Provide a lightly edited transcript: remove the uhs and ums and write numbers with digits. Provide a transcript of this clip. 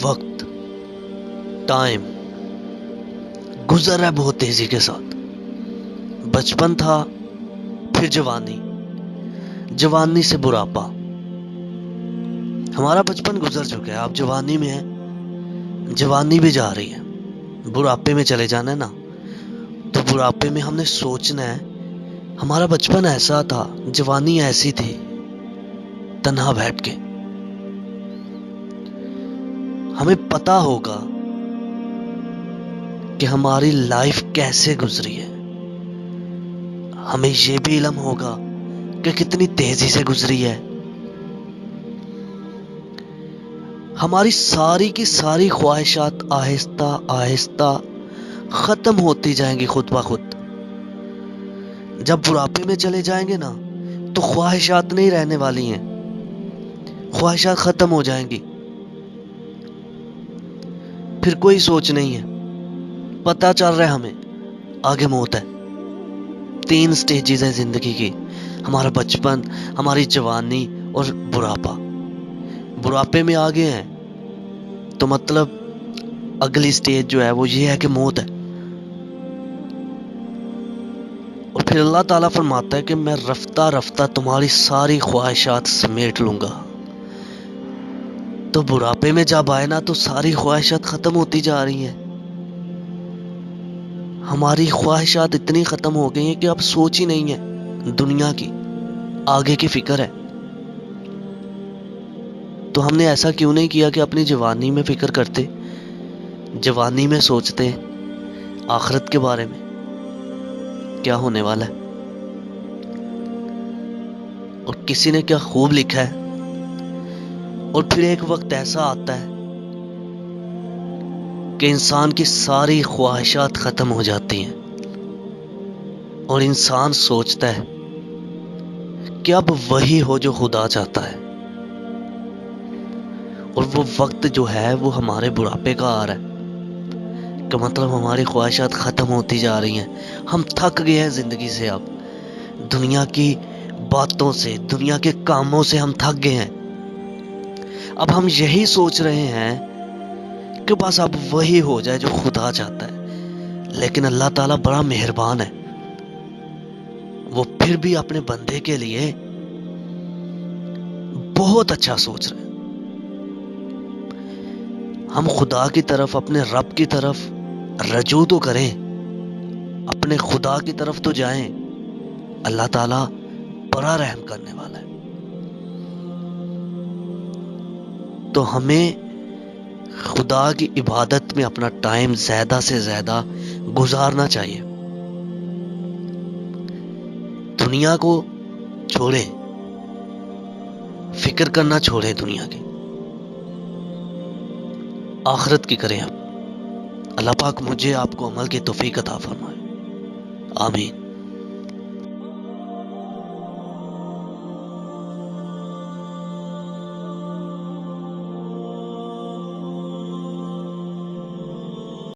وقت، ٹائم گزر رہا ہے بہت تیزی کے ساتھ. بچپن تھا، پھر جوانی، جوانی سے بڑھاپا. ہمارا بچپن گزر چکا ہے، آپ جوانی میں ہیں، جوانی بھی جا رہی ہے، بڑھاپے میں چلے جانا ہے نا. تو بڑھاپے میں ہم نے سوچنا ہے ہمارا بچپن ایسا تھا، جوانی ایسی تھی. تنہا بیٹھ کے ہمیں پتا ہوگا کہ ہماری لائف کیسے گزری ہے. ہمیں یہ بھی علم ہوگا کہ کتنی تیزی سے گزری ہے. ہماری ساری کی ساری خواہشات آہستہ آہستہ ختم ہوتی جائیں گی خود بخود. جب بڑھاپے میں چلے جائیں گے نا تو خواہشات نہیں رہنے والی ہیں، خواہشات ختم ہو جائیں گی. پھر کوئی سوچ نہیں ہے، پتہ چل رہا ہے ہمیں آگے موت ہے. 3 سٹیجز ہیں زندگی کی، ہمارا بچپن، ہماری جوانی اور بڑھاپا. بڑھاپے میں آگے ہیں تو مطلب اگلی سٹیج جو ہے وہ یہ ہے کہ موت ہے. اور پھر اللہ تعالیٰ فرماتا ہے کہ میں رفتہ رفتہ تمہاری ساری خواہشات سمیٹ لوں گا. تو بڑھاپے میں جب آئے نا تو ساری خواہشات ختم ہوتی جا رہی ہیں. ہماری خواہشات اتنی ختم ہو گئی ہیں کہ اب سوچ ہی نہیں ہے دنیا کی، آگے کی فکر ہے. تو ہم نے ایسا کیوں نہیں کیا کہ اپنی جوانی میں فکر کرتے، جوانی میں سوچتے آخرت کے بارے میں کیا ہونے والا ہے. اور کسی نے کیا خوب لکھا ہے، اور پھر ایک وقت ایسا آتا ہے کہ انسان کی ساری خواہشات ختم ہو جاتی ہیں اور انسان سوچتا ہے کہ اب وہی ہو جو خدا چاہتا ہے. اور وہ وقت جو ہے وہ ہمارے بڑھاپے کا آ رہا ہے، کہ مطلب ہماری خواہشات ختم ہوتی جا رہی ہیں. ہم تھک گئے ہیں زندگی سے، اب دنیا کی باتوں سے، دنیا کے کاموں سے ہم تھک گئے ہیں. اب ہم یہی سوچ رہے ہیں کہ بس اب وہی ہو جائے جو خدا چاہتا ہے. لیکن اللہ تعالیٰ بڑا مہربان ہے، وہ پھر بھی اپنے بندے کے لیے بہت اچھا سوچ رہے ہیں. ہم خدا کی طرف، اپنے رب کی طرف رجوع تو کریں، اپنے خدا کی طرف تو جائیں. اللہ تعالیٰ بڑا رحم کرنے والا ہے. تو ہمیں خدا کی عبادت میں اپنا ٹائم زیادہ سے زیادہ گزارنا چاہیے. دنیا کو چھوڑیں، فکر کرنا چھوڑیں دنیا کی، آخرت کی کریں. اب اللہ پاک مجھے آپ کو عمل کی توفیق عطا فرمائے. آمین.